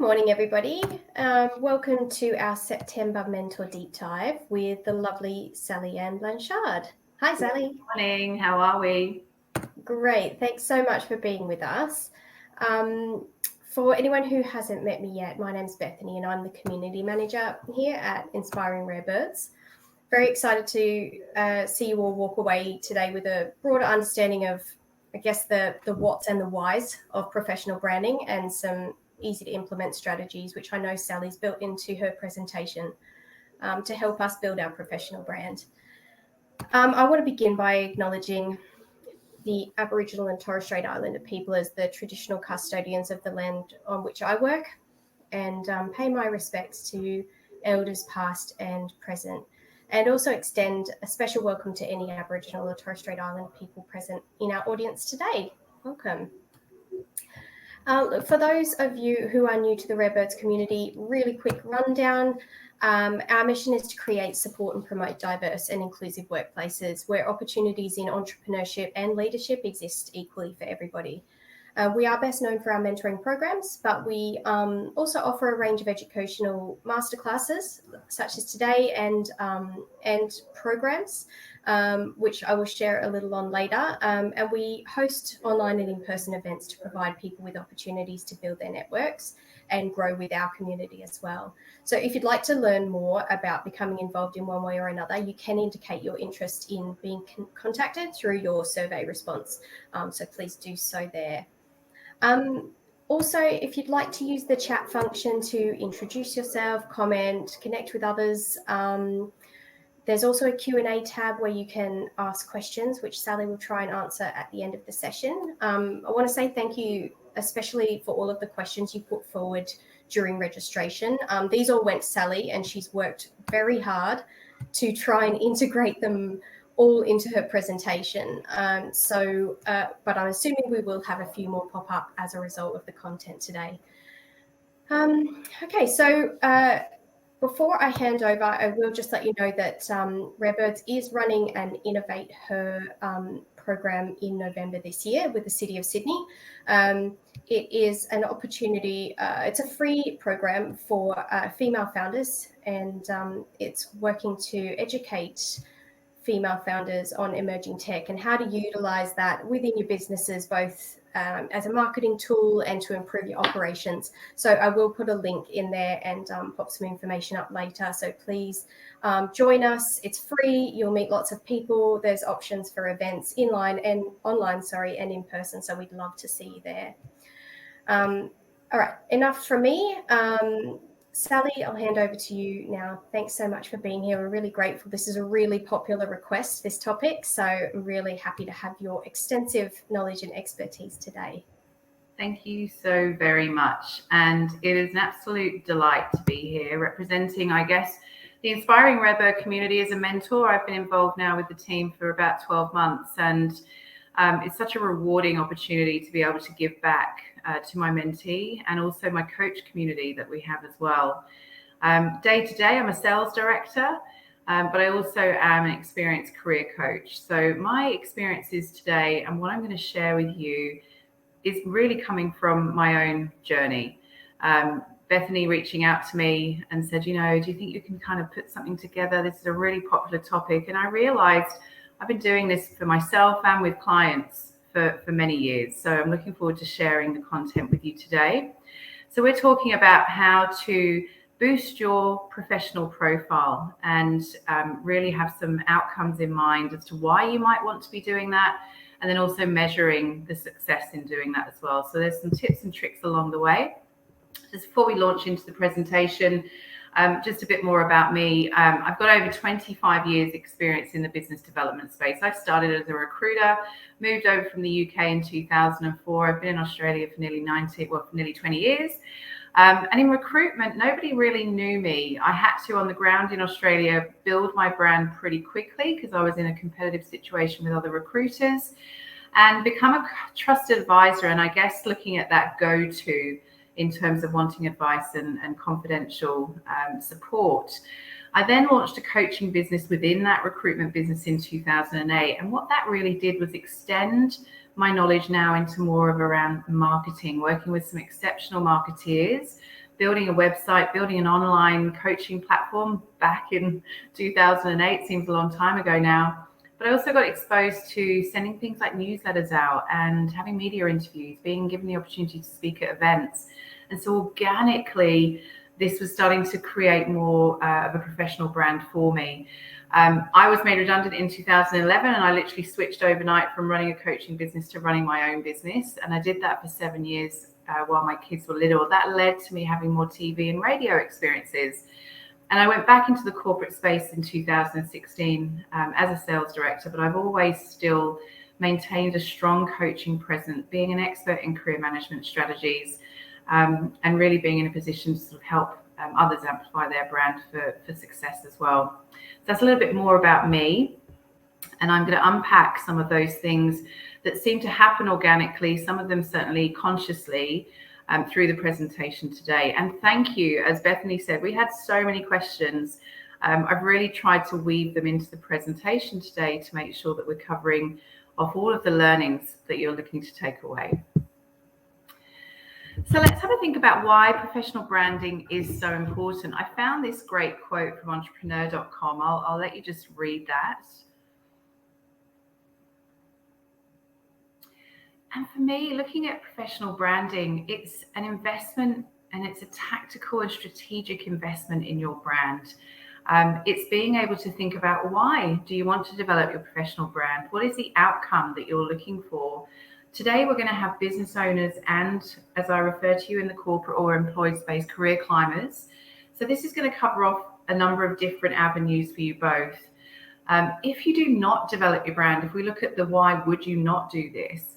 morning, everybody. Welcome to our September Mentor Deep Dive with the lovely Sally Ann Blanshard. Hi, Sally. Good morning. How are we? Great. Thanks so much for being with us. For anyone who hasn't met me yet, my name's Bethany and I'm the Community Manager here at Inspiring Rare Birds. Very excited to see you all walk away today with a broader understanding of, I guess, the whats and the whys of professional branding and some easy to implement strategies, which I know Sally's built into her presentation to help us build our professional brand. I want to begin by acknowledging the Aboriginal and Torres Strait Islander people as the traditional custodians of the land on which I work, and pay my respects to elders past and present, and also extend a special welcome to any Aboriginal or Torres Strait Islander people present in our audience today. Welcome. For those of you who are new to the Rare Birds community, really quick rundown. Our mission is to create, support and promote diverse and inclusive workplaces where opportunities in entrepreneurship and leadership exist equally for everybody. We are best known for our mentoring programs, but we also offer a range of educational masterclasses such as today and programs, which I will share a little on later. And we host online and in-person events to provide people with opportunities to build their networks and grow with our community as well. So if you'd like to learn more about becoming involved in one way or another, you can indicate your interest in being contacted through your survey response. So please do so there. Also, if you'd like to use the chat function to introduce yourself, comment, connect with others, there's also a Q&A tab where you can ask questions, which Sally will try and answer at the end of the session. I want to say thank you, especially for all of the questions you put forward during registration. These all went to Sally, and she's worked very hard to try and integrate them all into her presentation. But I'm assuming we will have a few more pop up as a result of the content today. Okay, so before I hand over, I will just let you know that Rare Birds is running an Innovate Her program in November this year with the City of Sydney. It is an opportunity, it's a free program for female founders, and it's working to educate female founders on emerging tech and how to utilize that within your businesses, both as a marketing tool and to improve your operations. So I will put a link in there and pop some information up later. So please join us. It's free. You'll meet lots of people. There's options for events online and in person. So we'd love to see you there. All right, enough from me. Sally, I'll hand over to you now. Thanks so much for being here. We're really grateful. This is a really popular request, this topic, so I'm really happy to have your extensive knowledge and expertise today. Thank you so very much. And it is an absolute delight to be here representing, I guess, the Inspiring Rare Bird community as a mentor. I've been involved now with the team for about 12 months, and it's such a rewarding opportunity to be able to give back to my mentee and also my coach community that we have as well. Day to day, I'm a sales director, but I also am an experienced career coach. So my experiences today and what I'm going to share with you is really coming from my own journey. Bethany reaching out to me and said, do you think you can kind of put something together? This is a really popular topic. And I realized I've been doing this for myself and with clients for many years. So I'm looking forward to sharing the content with you today. So we're talking about how to boost your professional profile and really have some outcomes in mind as to why you might want to be doing that, and then also measuring the success in doing that as well. So there's some tips and tricks along the way. Just before we launch into the presentation, just a bit more about me. I've got over 25 years experience in the business development space. I started as a recruiter, moved over from the UK in 2004. I've been in Australia for nearly 20 years. And in recruitment, nobody really knew me. I had to, on the ground in Australia, build my brand pretty quickly because I was in a competitive situation with other recruiters, and become a trusted advisor. And I guess looking at that go-to in terms of wanting advice and confidential support. I then launched a coaching business within that recruitment business in 2008. And what that really did was extend my knowledge now into more of around marketing, working with some exceptional marketeers, building a website, building an online coaching platform back in 2008, seems a long time ago now. But I also got exposed to sending things like newsletters out and having media interviews, being given the opportunity to speak at events. And so organically, this was starting to create more of a professional brand for me. I was made redundant in 2011, and I literally switched overnight from running a coaching business to running my own business. And I did that for 7 years while my kids were little. That led to me having more TV and radio experiences. And I went back into the corporate space in 2016 as a sales director, but I've always still maintained a strong coaching presence, being an expert in career management strategies, and really being in a position to sort of help others amplify their brand for success as well. So that's a little bit more about me. And I'm going to unpack some of those things that seem to happen organically, some of them certainly consciously, through the presentation today. And thank you, as Bethany said, we had so many questions. I've really tried to weave them into the presentation today to make sure that we're covering off all of the learnings that you're looking to take away. So let's have a think about why professional branding is so important. I found this great quote from entrepreneur.com. I'll let you just read that. And for me, looking at professional branding, it's an investment, and it's a tactical and strategic investment in your brand. It's being able to think about, why do you want to develop your professional brand? What is the outcome that you're looking for? Today, we're going to have business owners and, as I refer to you in the corporate or employed space, career climbers. So this is going to cover off a number of different avenues for you both. If you do not develop your brand, if we look at the why would you not do this,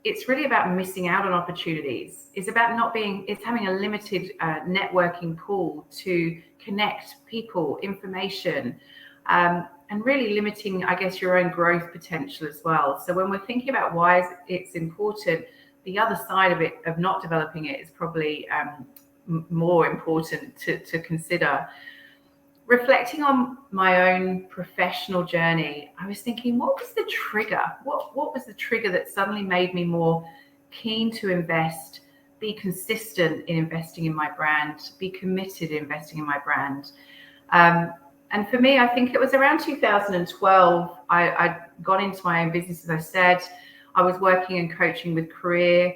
it's really about missing out on opportunities. It's about it's having a limited networking pool to connect people, information, and really limiting, I guess, your own growth potential as well. So when we're thinking about why it's important, the other side of it, of not developing it, is probably more important to consider. Reflecting on my own professional journey, I was thinking, what was the trigger? What was the trigger that suddenly made me more keen to invest, be consistent in investing in my brand, be committed in investing in my brand? And for me, I think it was around 2012, I got into my own business, as I said. I was working and coaching with career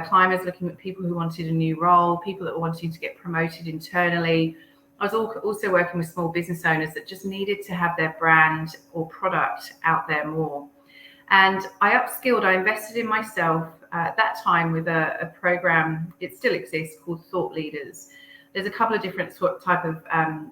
climbers, looking at people who wanted a new role, people that were wanting to get promoted internally. I was also working with small business owners that just needed to have their brand or product out there more. And I upskilled, I invested in myself at that time with a program, it still exists, called Thought Leaders. There's a couple of different type of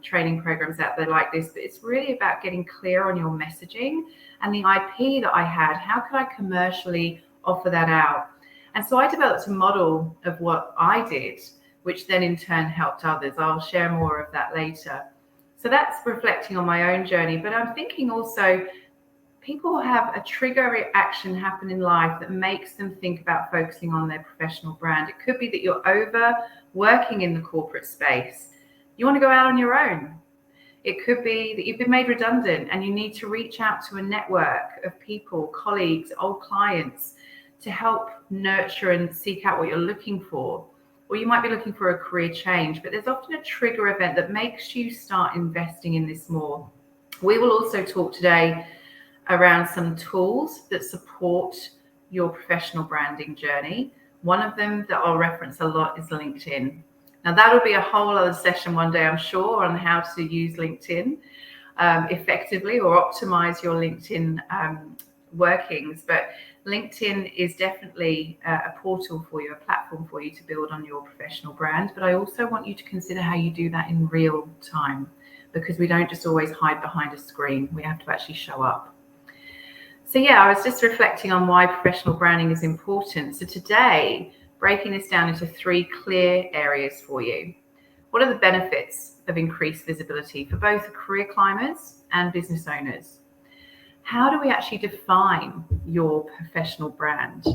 training programs out there like this, but it's really about getting clear on your messaging and the IP that I had. How could I commercially offer that out? And so I developed a model of what I did, which then in turn helped others. I'll share more of that later. So that's reflecting on my own journey, but I'm thinking also people have a trigger action happen in life that makes them think about focusing on their professional brand. It could be that you're overworking in the corporate space. You want to go out on your own. It could be that you've been made redundant and you need to reach out to a network of people, colleagues, old clients to help nurture and seek out what you're looking for. Or you might be looking for a career change, but there's often a trigger event that makes you start investing in this more. We will also talk today around some tools that support your professional branding journey. One of them that I'll reference a lot is LinkedIn. Now, that'll be a whole other session one day, I'm sure, on how to use LinkedIn effectively or optimize your LinkedIn workings. But LinkedIn is definitely a portal for you, a platform for you to build on your professional brand. But I also want you to consider how you do that in real time, because we don't just always hide behind a screen. We have to actually show up. So yeah, I was just reflecting on why professional branding is important. So today, breaking this down into 3 clear areas for you. What are the benefits of increased visibility for both career climbers and business owners? How do we actually define your professional brand?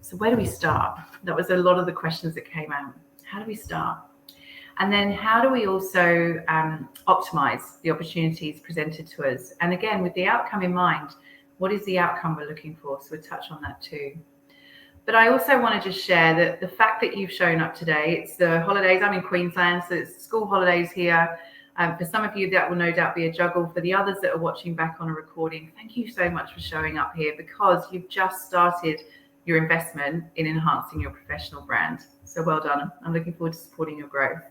So where do we start? That was a lot of the questions that came out. How do we start? And then how do we also optimize the opportunities presented to us? And again, with the outcome in mind, What is the outcome we're looking for? So we'll touch on that too. But I also want to just share that the fact that you've shown up today, it's the holidays. I'm in Queensland, so it's school holidays here. For some of you, that will no doubt be a juggle. For the others that are watching back on a recording, thank you so much for showing up here, because you've just started your investment in enhancing your professional brand. So well done. I'm looking forward to supporting your growth.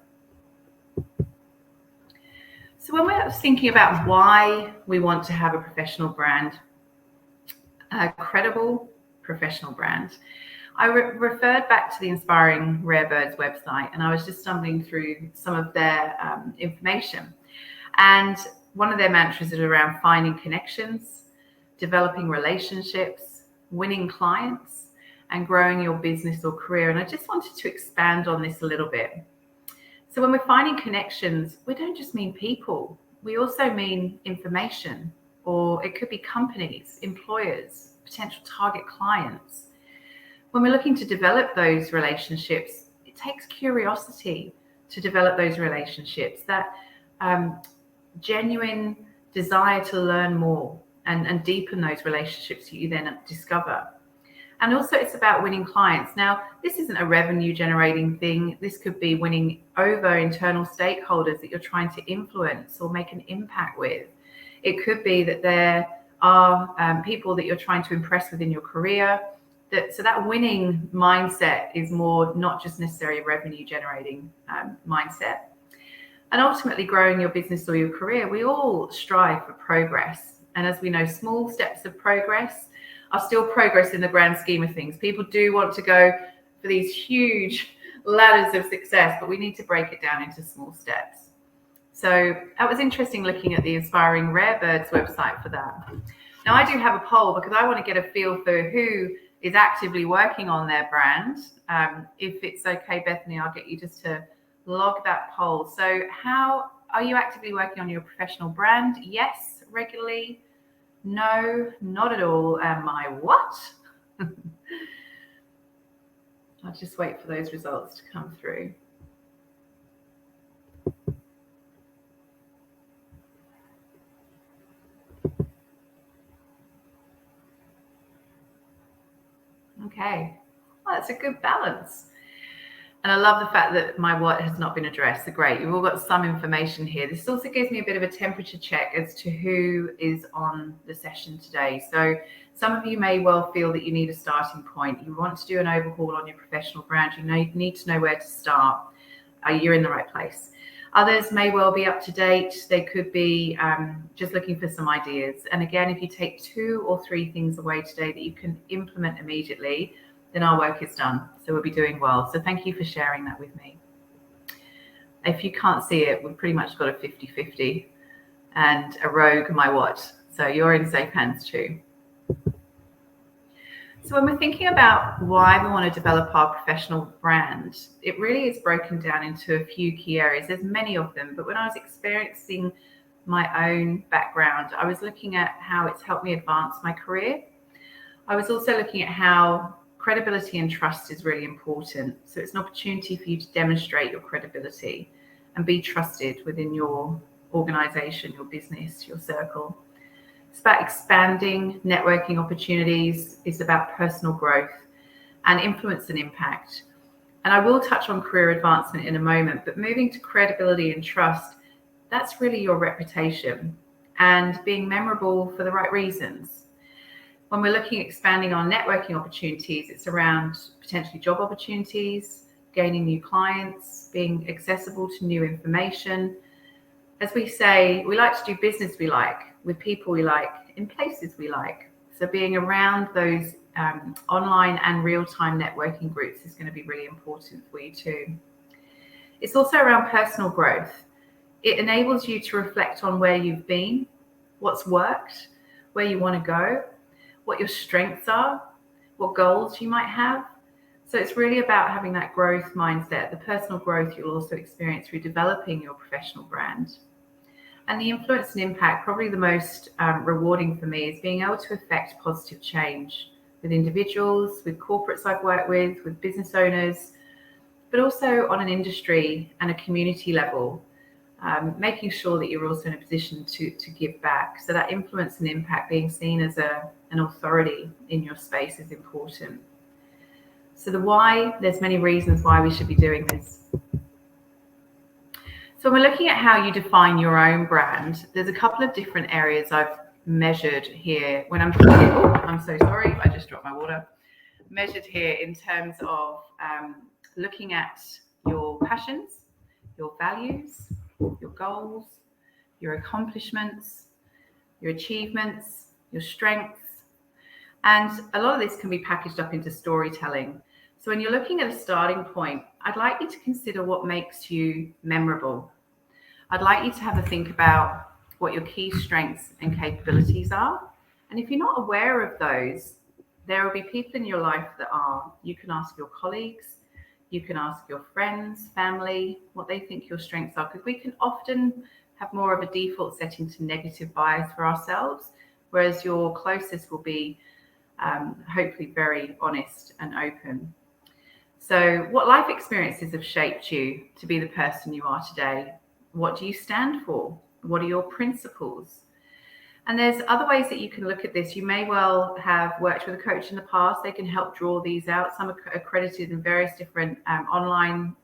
So when we're thinking about why we want to have a professional brand, a credible professional brand, I referred back to the Inspiring Rare Birds website, and I was just stumbling through some of their information. And one of their mantras is around finding connections, developing relationships, winning clients, and growing your business or career. And I just wanted to expand on this a little bit. So when we're finding connections, we don't just mean people. We also mean information, or it could be companies, employers, potential target clients. When we're looking to develop those relationships, it takes curiosity to develop those relationships, that genuine desire to learn more and deepen those relationships that you then discover. And also it's about winning clients. Now, this isn't a revenue generating thing. This could be winning over internal stakeholders that you're trying to influence or make an impact with. It could be that there are people that you're trying to impress within your career. So that winning mindset is more not just necessarily a revenue generating mindset. And ultimately growing your business or your career, we all strive for progress. And as we know, small steps of progress are still progress in the grand scheme of things. People do want to go for these huge ladders of success, but we need to break it down into small steps. So that was interesting looking at the Inspiring Rare Birds website for that. Now I do have a poll because I want to get a feel for who is actively working on their brand. If it's okay, Bethany, I'll get you just to log that poll. So how are you actively working on your professional brand? Yes, regularly. No, not at all. Am I what? I'll just wait for those results to come through. Okay, well, that's a good balance. And I love the fact that my what has not been addressed. So great, you've all got some information here. This also gives me a bit of a temperature check as to who is on the session today. So some of you may well feel that you need a starting point. You want to do an overhaul on your professional brand. You need to know where to start. You're in the right place. Others may well be up to date. They could be just looking for some ideas. And again, if you take 2 or 3 things away today that you can implement immediately, then our work is done. So we'll be doing well. So thank you for sharing that with me. If you can't see it, we've pretty much got a 50-50 and a rogue my what. So you're in safe hands too. So when we're thinking about why we want to develop our professional brand, it really is broken down into a few key areas. There's many of them, but when I was experiencing my own background, I was looking at how it's helped me advance my career. I was also looking at how credibility and trust is really important. So it's an opportunity for you to demonstrate your credibility and be trusted within your organization, your business, your circle. It's about expanding networking opportunities. It's about personal growth and influence and impact. And I will touch on career advancement in a moment, but moving to credibility and trust, that's really your reputation and being memorable for the right reasons. When we're looking at expanding our networking opportunities, it's around potentially job opportunities, gaining new clients, being accessible to new information. As we say, we like to do business we like, with people we like, in places we like. So being around those online and real-time networking groups is going to be really important for you too. It's also around personal growth. It enables you to reflect on where you've been, what's worked, where you want to go, what your strengths are, what goals you might have. So it's really about having that growth mindset, the personal growth you'll also experience through developing your professional brand. And the influence and impact, probably the most rewarding for me, is being able to affect positive change with individuals, with corporates I've worked with business owners, but also on an industry and a community level. making sure that you're also in a position to give back. So that influence and impact, being seen as an authority in your space, is important. So the why, there's many reasons why we should be doing this. So when we're looking at how you define your own brand, there's a couple of different areas I've measured here. When I'm I'm so sorry, I just dropped my water. Measured here in terms of looking at your passions, your values, your goals, your accomplishments, your achievements, your strengths. And a lot of this can be packaged up into storytelling. So when you're looking at a starting point, I'd like you to consider what makes you memorable. I'd like you to have a think about what your key strengths and capabilities are. And if you're not aware of those, there will be people in your life that are. You can ask your colleagues, you can ask your friends, family, what they think your strengths are, because we can often have more of a default setting to negative bias for ourselves, whereas your closest will be hopefully very honest and open. So what life experiences have shaped you to be the person you are today? What do you stand for? What are your principles? And there's other ways that you can look at this. You may well have worked with a coach in the past. They can help draw these out. Some are accredited in various different online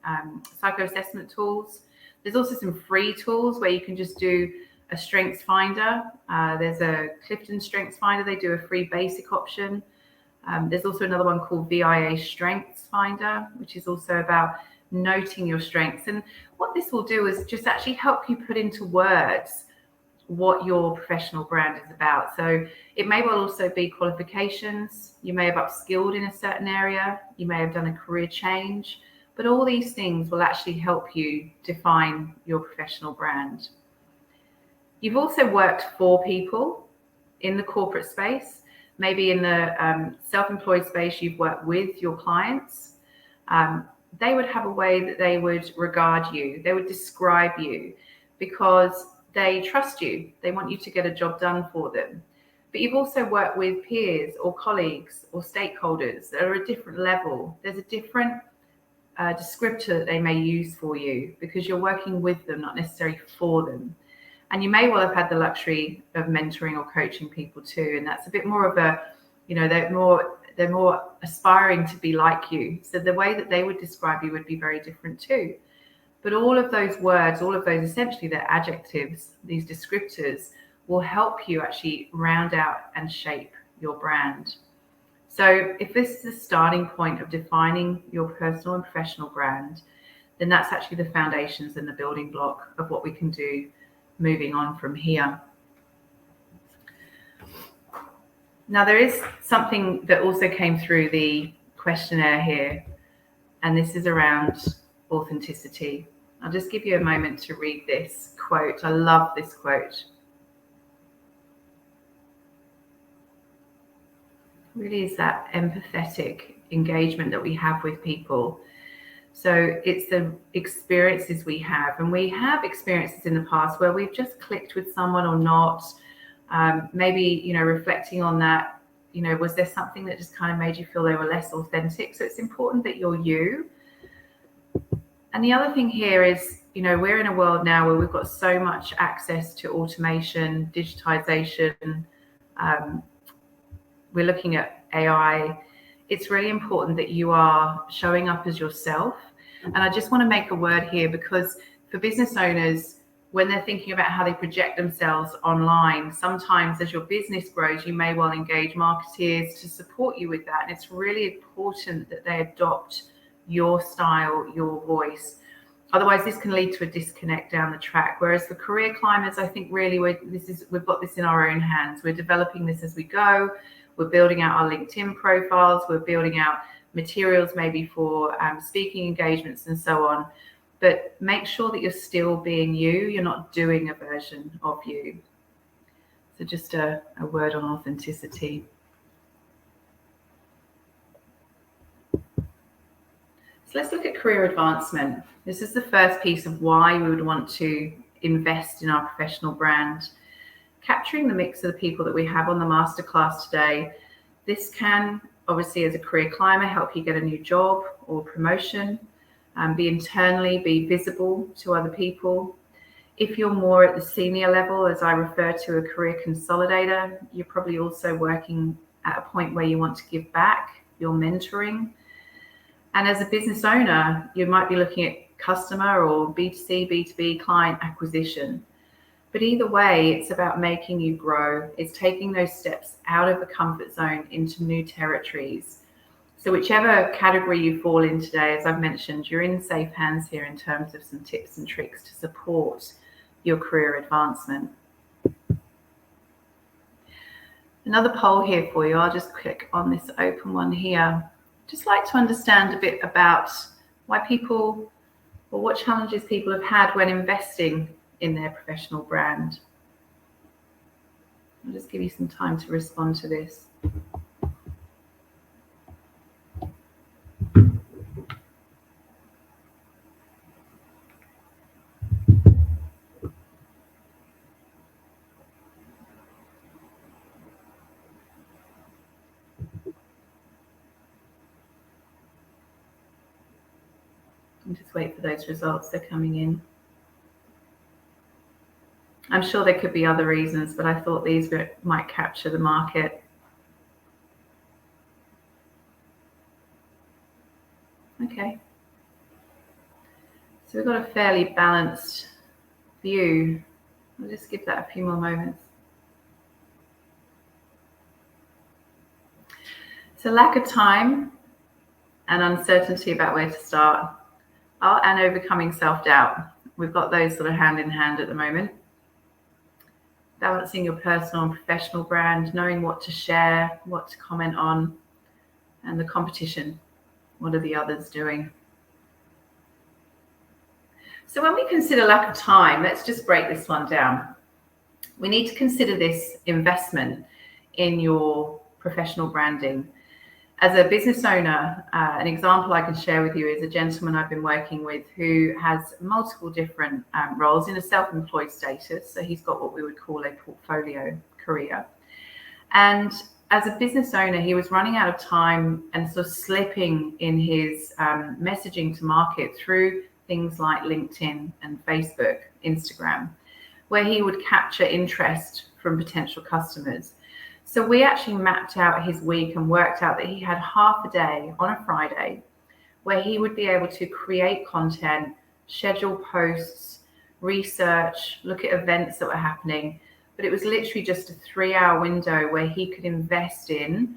psycho-assessment tools. There's also some free tools where you can just do a strengths finder. There's a Clifton Strengths Finder. They do a free basic option. There's also another one called VIA Strengths Finder, which is also about noting your strengths. And what this will do is just actually help you put into words what your professional brand is about. So it may well also be qualifications. You may have upskilled in a certain area. You may have done a career change, but all these things will actually help you define your professional brand. You've also worked for people in the corporate space. Maybe in the self-employed space, you've worked with your clients. They would have a way that they would regard you. They would describe you because they trust you. They want you to get a job done for them. But you've also worked with peers or colleagues or stakeholders that are a different level. There's a different descriptor that they may use for you because you're working with them, not necessarily for them. And you may well have had the luxury of mentoring or coaching people too. And that's a bit more of a, they're more aspiring to be like you. So the way that they would describe you would be very different too. But all of those words, all of those, essentially they're adjectives, these descriptors will help you actually round out and shape your brand. So if this is the starting point of defining your personal and professional brand, then that's actually the foundations and the building block of what we can do moving on from here. Now, there is something that also came through the questionnaire here, and this is around authenticity. I'll just give you a moment to read this quote. I love this quote. It really is that empathetic engagement that we have with people. So it's the experiences we have, and we have experiences in the past where we've just clicked with someone or not. Maybe, reflecting on that, was there something that just kind of made you feel they were less authentic? So it's important that you're you. And the other thing here is, we're in a world now where we've got so much access to automation, digitization. We're looking at AI. It's really important that you are showing up as yourself. And I just want to make a word here, because for business owners, when they're thinking about how they project themselves online, sometimes as your business grows, you may well engage marketeers to support you with that. And it's really important that they adopt your style, your voice. Otherwise, this can lead to a disconnect down the track. Whereas for career climbers, I think really we've got this in our own hands. We're developing this as we go. We're building out our LinkedIn profiles. We're building out materials maybe for speaking engagements and so on. But make sure that you're still being you. You're not doing a version of you. So just a word on authenticity. So let's look at career advancement. This is the first piece of why we would want to invest in our professional brand. Capturing the mix of the people that we have on the masterclass today. This can, obviously, as a career climber, help you get a new job or promotion, be internally, be visible to other people. If you're more at the senior level, as I refer to a career consolidator, you're probably also working at a point where you want to give back, you're mentoring. And as a business owner, you might be looking at customer or B2C, B2B client acquisition. But either way, it's about making you grow. It's taking those steps out of the comfort zone into new territories. So whichever category you fall in today, as I've mentioned, you're in safe hands here in terms of some tips and tricks to support your career advancement. Another poll here for you. I'll just click on this open one here. Just like to understand a bit about why people, or what challenges people have had when investing in their professional brand. I'll just give you some time to respond to this. And just wait for those results, they're coming in. I'm sure there could be other reasons, but I thought these might capture the market. Okay. So we've got a fairly balanced view. I'll just give that a few more moments. So lack of time and uncertainty about where to start, and overcoming self-doubt. We've got those sort of hand in hand at the moment. Balancing your personal and professional brand, knowing what to share, what to comment on, and the competition. What are the others doing? So when we consider lack of time, let's just break this one down. We need to consider this investment in your professional branding. As a business owner, an example I can share with you is a gentleman I've been working with who has multiple different roles in a self-employed status. So he's got what we would call a portfolio career. And as a business owner, he was running out of time and sort of slipping in his messaging to market through things like LinkedIn and Facebook, Instagram, where he would capture interest from potential customers. So we actually mapped out his week and worked out that he had half a day on a Friday where he would be able to create content, schedule posts, research, look at events that were happening. But it was literally just a 3-hour window where he could invest in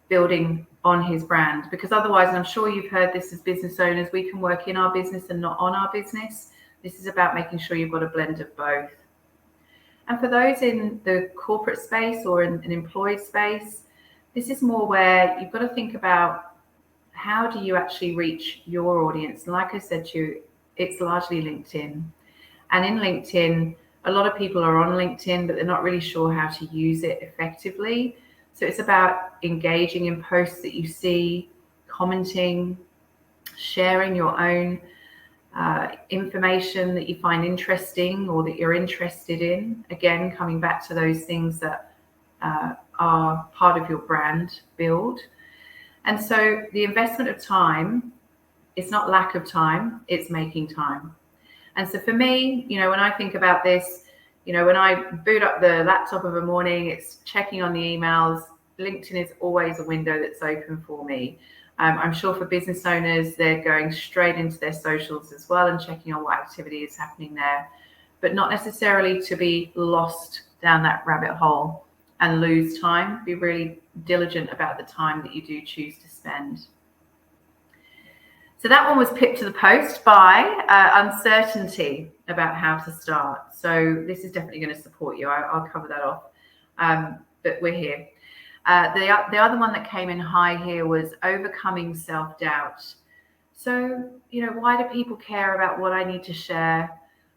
building on his brand. Because otherwise, and I'm sure you've heard this as business owners, we can work in our business and not on our business. This is about making sure you've got a blend of both. And for those in the corporate space or in an employed space, this is more where you've got to think about how do you actually reach your audience. And like I said to you, it's largely LinkedIn. And in LinkedIn, a lot of people are on LinkedIn, but they're not really sure how to use it effectively. So it's about engaging in posts that you see, commenting, sharing your own information that you find interesting or that you're interested in. Again, coming back to those things that are part of your brand build. And so the investment of time, it's not lack of time, it's making time. And so for me, when I think about this, when I boot up the laptop of a morning, it's checking on the emails. LinkedIn is always a window that's open for me. I'm sure for business owners, they're going straight into their socials as well and checking on what activity is happening there, but not necessarily to be lost down that rabbit hole and lose time. Be really diligent about the time that you do choose to spend. So that one was picked to the post by uncertainty about how to start. So this is definitely going to support you. I'll cover that off, but we're here. The other one that came in high here was overcoming self-doubt. So, why do people care about what I need to share?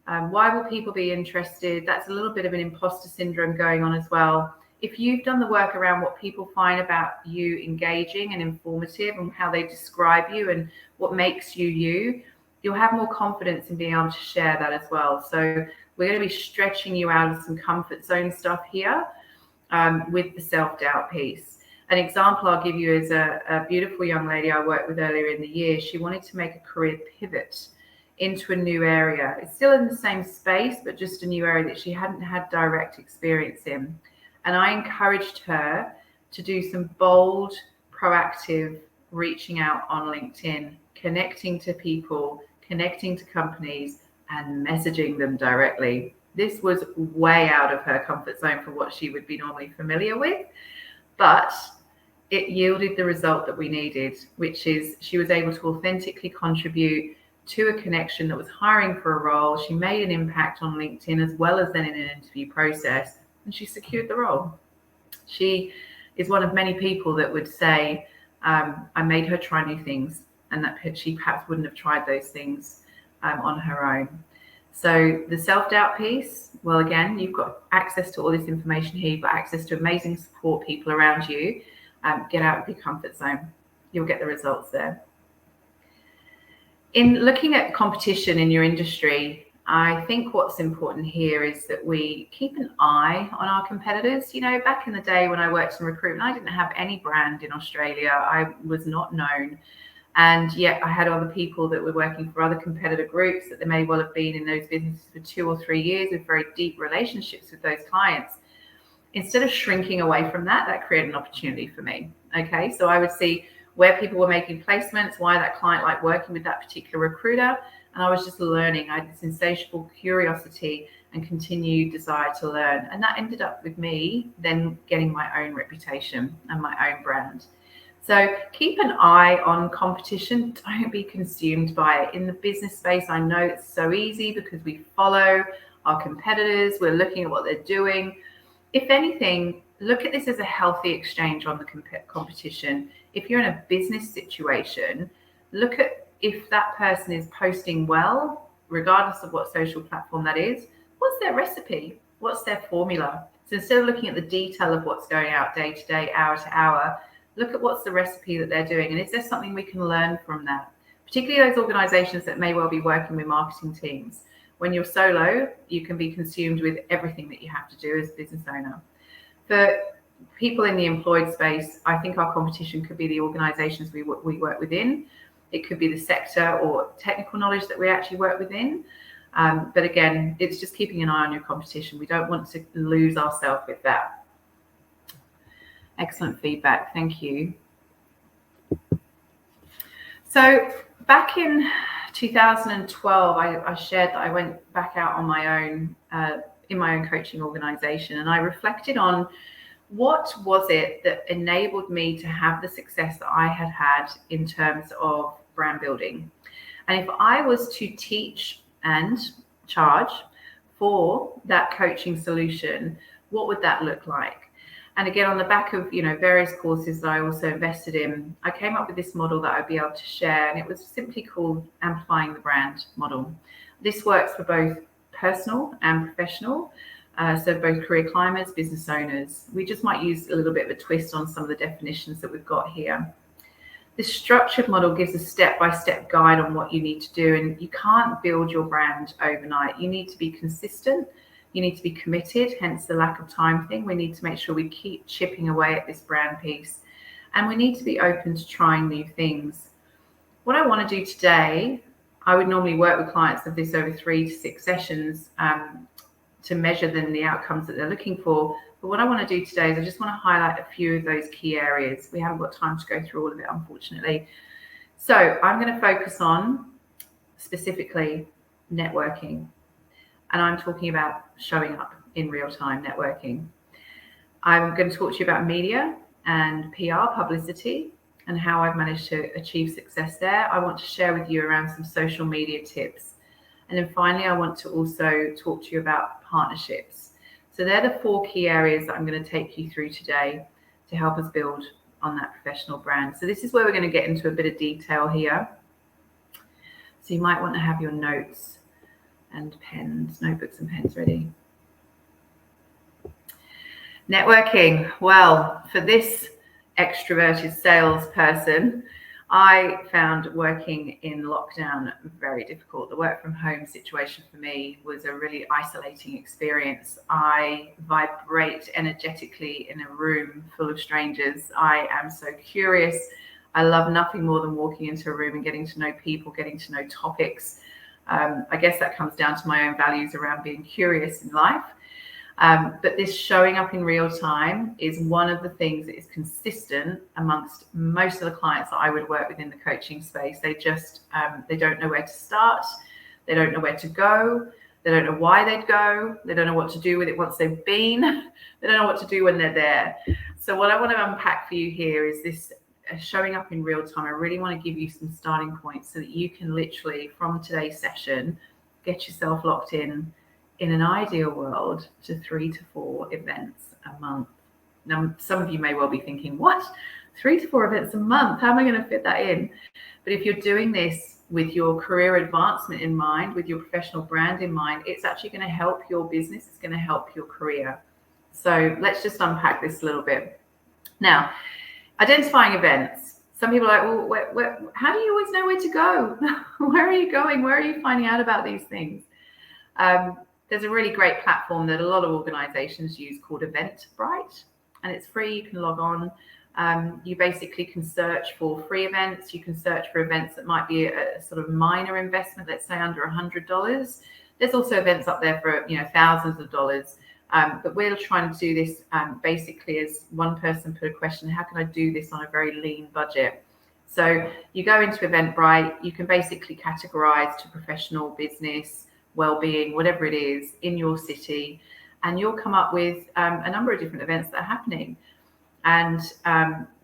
Why will people be interested? That's a little bit of an imposter syndrome going on as well. If you've done the work around what people find about you engaging and informative and how they describe you and what makes you, you'll have more confidence in being able to share that as well. So we're going to be stretching you out of some comfort zone stuff here. With the self-doubt piece. An example I'll give you is a beautiful young lady I worked with earlier in the year. She wanted to make a career pivot into a new area. It's still in the same space, but just a new area that she hadn't had direct experience in. And I encouraged her to do some bold, proactive reaching out on LinkedIn, connecting to people, connecting to companies, and messaging them directly. This was way out of her comfort zone for what she would be normally familiar with, but it yielded the result that we needed, which is she was able to authentically contribute to a connection that was hiring for a role. She made an impact on LinkedIn as well as then in an interview process, and she secured the role. She is one of many people that would say, I made her try new things, and that she perhaps wouldn't have tried those things on her own. So the self-doubt piece, well, again, you've got access to all this information here. You've got access to amazing support people around you. Get out of your comfort zone. You'll get the results there. In looking at competition in your industry, I think what's important here is that we keep an eye on our competitors. You know, back in the day when I worked in recruitment, I didn't have any brand in Australia. I was not known. And yet I had other people that were working for other competitor groups that they may well have been in those businesses for 2 or 3 years with very deep relationships with those clients. Instead of shrinking away from that, that created an opportunity for me. Okay, so I would see where people were making placements, why that client liked working with that particular recruiter. And I was just learning. I had this insatiable curiosity and continued desire to learn. And that ended up with me then getting my own reputation and my own brand. So keep an eye on competition. Don't be consumed by it. In the business space, I know it's so easy because we follow our competitors. We're looking at what they're doing. If anything, look at this as a healthy exchange on the competition. If you're in a business situation, look at if that person is posting well, regardless of what social platform that is. What's their recipe? What's their formula? So instead of looking at the detail of what's going out day to day, hour to hour, look at what's the recipe that they're doing. And is there something we can learn from that? Particularly those organizations that may well be working with marketing teams. When you're solo, you can be consumed with everything that you have to do as a business owner. For people in the employed space, I think our competition could be the organizations we work within. It could be the sector or technical knowledge that we actually work within. But again, it's just keeping an eye on your competition. We don't want to lose ourselves with that. Excellent feedback. Thank you. So back in 2012, I shared that I went back out on my own, in my own coaching organization, and I reflected on what was it that enabled me to have the success that I had had in terms of brand building. And if I was to teach and charge for that coaching solution, what would that look like? And again, on the back of, various courses that I also invested in, I came up with this model that I'd be able to share, and it was simply called Amplifying the Brand model. This works for both personal and professional, so both career climbers, business owners. We just might use a little bit of a twist on some of the definitions that we've got here. This structured model gives a step-by-step guide on what you need to do, and you can't build your brand overnight. You need to be consistent. You need to be committed, hence the lack of time thing. We need to make sure we keep chipping away at this brand piece. And we need to be open to trying new things. What I want to do today, I would normally work with clients of this over 3 to 6 sessions to measure then the outcomes that they're looking for. But what I want to do today is I just want to highlight a few of those key areas. We haven't got time to go through all of it, unfortunately. So I'm going to focus on specifically networking. And I'm talking about showing up in real time networking. I'm going to talk to you about media and PR, publicity, and how I've managed to achieve success there. I want to share with you around some social media tips. And then finally, I want to also talk to you about partnerships. So they're the 4 key areas that I'm going to take you through today to help us build on that professional brand. So this is where we're going to get into a bit of detail here. So you might want to have your notes and pens, notebooks and pens ready. Networking. Well, for this extroverted salesperson, I found working in lockdown very difficult. The work from home situation for me was a really isolating experience. I vibrate energetically in a room full of strangers. I am so curious. I love nothing more than walking into a room and getting to know people, getting to know topics. I guess that comes down to my own values around being curious in life. But this showing up in real time is one of the things that is consistent amongst most of the clients that I would work with in the coaching space. They just, they don't know where to start. They don't know where to go. They don't know why they'd go. They don't know what to do with it once they've been. They don't know what to do when they're there. So what I want to unpack for you here is this showing up in real time. I really want to give you some starting points so that you can literally, from today's session, get yourself locked in an ideal world, to 3 to 4 events a month. Now, some of you may well be thinking, what? 3 to 4 events a month? How am I going to fit that in? But if you're doing this with your career advancement in mind, with your professional brand in mind, it's actually going to help your business. It's going to help your career. So let's just unpack this a little bit. Now, identifying events. Some people are like, well, how do you always know where to go? Where are you going? Where are you finding out about these things? There's a really great platform that a lot of organizations use called Eventbrite, and it's free. You can log on. You basically can search for free events. You can search for events that might be a sort of minor investment, let's say under $100. There's also events up there for, thousands of dollars. But we're trying to do this basically, as one person put a question, how can I do this on a very lean budget? So you go into Eventbrite, you can basically categorize to professional, business, well-being, whatever it is in your city, and you'll come up with a number of different events that are happening, and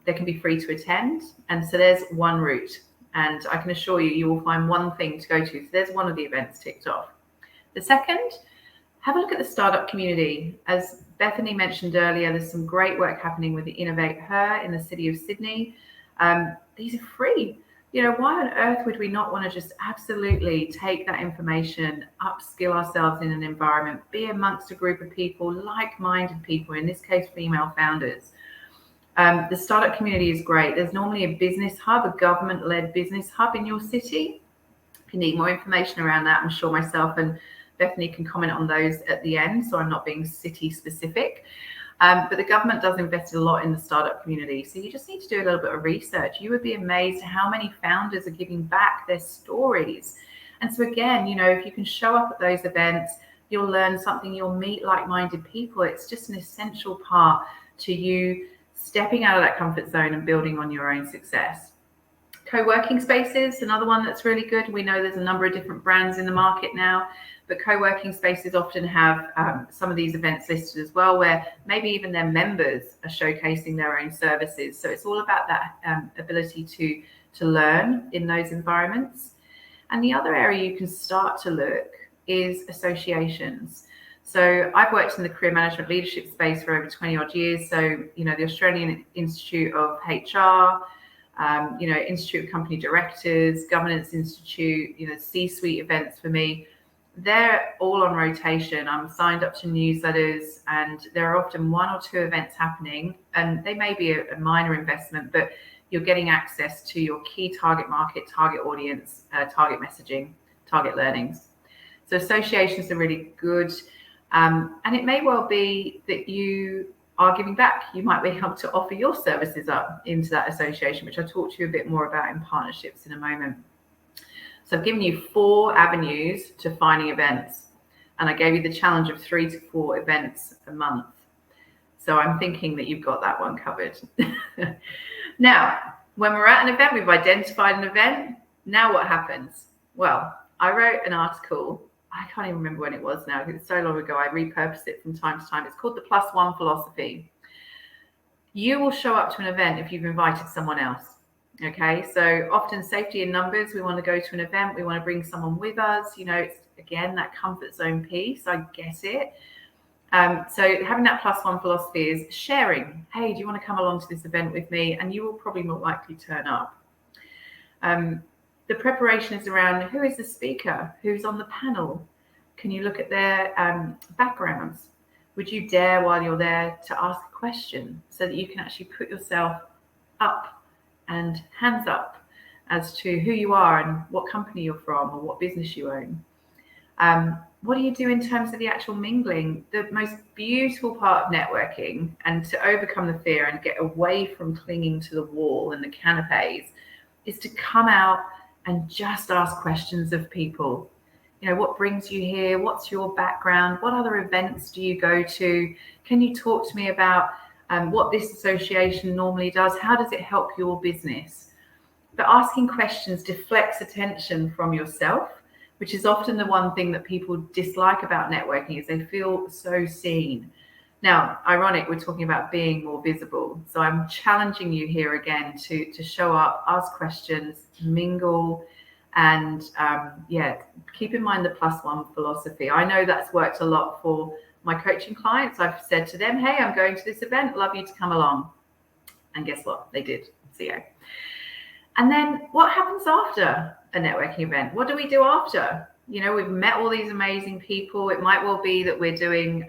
they can be free to attend. And so there's one route, and I can assure you, you will find one thing to go to. So there's one of the events ticked off. The second, have a look at the startup community. As Bethany mentioned earlier, there's some great work happening with the Innovate Her in the city of Sydney. These are free. Why on earth would we not want to just absolutely take that information, upskill ourselves in an environment, be amongst a group of people, like-minded people, in this case, female founders. The startup community is great. There's normally a business hub, a government-led business hub in your city. If you need more information around that, I'm sure myself and Bethany can comment on those at the end, so I'm not being city specific. But the government does invest a lot in the startup community. So you just need to do a little bit of research. You would be amazed how many founders are giving back their stories. And so again, if you can show up at those events, you'll learn something, you'll meet like-minded people. It's just an essential part to you stepping out of that comfort zone and building on your own success. Co-working spaces, another one that's really good. We know there's a number of different brands in the market now, but co-working spaces often have some of these events listed as well, where maybe even their members are showcasing their own services. So it's all about that ability to learn in those environments. And the other area you can start to look is associations. So I've worked in the career management leadership space for over 20 odd years. So, the Australian Institute of HR, Institute of Company Directors, Governance Institute, C-suite events for me, they're all on rotation. I'm signed up to newsletters, and there are often 1 or 2 events happening, and they may be a minor investment, but you're getting access to your key target market, target audience, target messaging, target learnings. So associations are really good. And it may well be that you are giving back. You might be able to offer your services up into that association, which I'll talk to you a bit more about in partnerships in a moment. So I've given you 4 avenues to finding events, and I gave you the challenge of 3 to 4 events a month. So I'm thinking that you've got that one covered. Now, when we're at an event, we've identified an event. Now what happens? Well, I wrote an article. I can't even remember when it was now, because it's so long ago. I repurpose it from time to time. It's called the +1 philosophy. You will show up to an event if you've invited someone else. Okay, so often safety in numbers. We want to go to an event. We want to bring someone with us. It's, again, that comfort zone piece. I get it. So having that +1 philosophy is sharing. Hey, do you want to come along to this event with me? And you will probably more likely turn up. The preparation is around who is the speaker, who's on the panel. Can you look at their backgrounds? Would you dare, while you're there, to ask a question so that you can actually put yourself up and hands up as to who you are and what company you're from or what business you own? What do you do in terms of the actual mingling? The most beautiful part of networking, and to overcome the fear and get away from clinging to the wall and the canapes, is to come out and just ask questions of people. what brings you here? What's your background? What other events do you go to? Can you talk to me about what this association normally does? How does it help your business? But asking questions deflects attention from yourself, which is often the one thing that people dislike about networking, is they feel so seen. Now, ironic, we're talking about being more visible. So I'm challenging you here again to show up, ask questions, mingle, and keep in mind the +1 philosophy. I know that's worked a lot for my coaching clients. I've said to them, hey, I'm going to this event, love you to come along. And guess what? They did. See you. And then what happens after a networking event? What do we do after? We've met all these amazing people. It might well be that we're doing,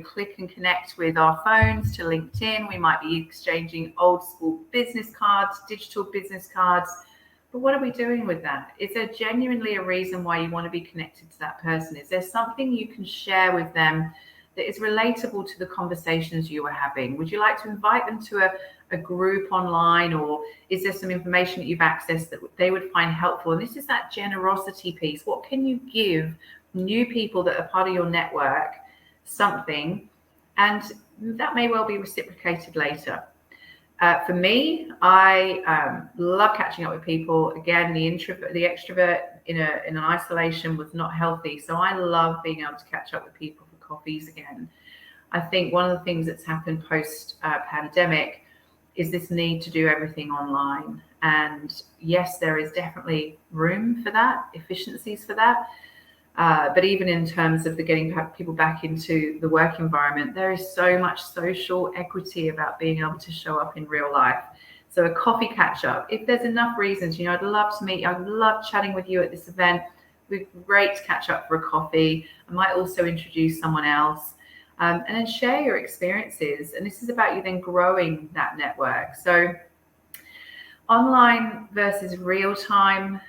click and connect with our phones to LinkedIn. We might be exchanging old school business cards, digital business cards. But what are we doing with that? Is there genuinely a reason why you want to be connected to that person? Is there something you can share with them that is relatable to the conversations you are having? Would you like to invite them to a group online, or is there some information that you've accessed that they would find helpful? And this is that generosity piece. What can you give new people that are part of your network something, and that may well be reciprocated later. For me, I love catching up with people. Again, the extrovert in an isolation was not healthy. So I love being able to catch up with people for coffees again. I think one of the things that's happened post pandemic is this need to do everything online. And yes, there is definitely room for that, efficiencies for that. But even in terms of the getting people back into the work environment, there is so much social equity about being able to show up in real life. So a coffee catch up, if there's enough reasons, I'd love to meet you. I'd love chatting with you at this event. It would be great to catch up for a coffee. I might also introduce someone else, and then share your experiences. And this is about you then growing that network. So online versus real time,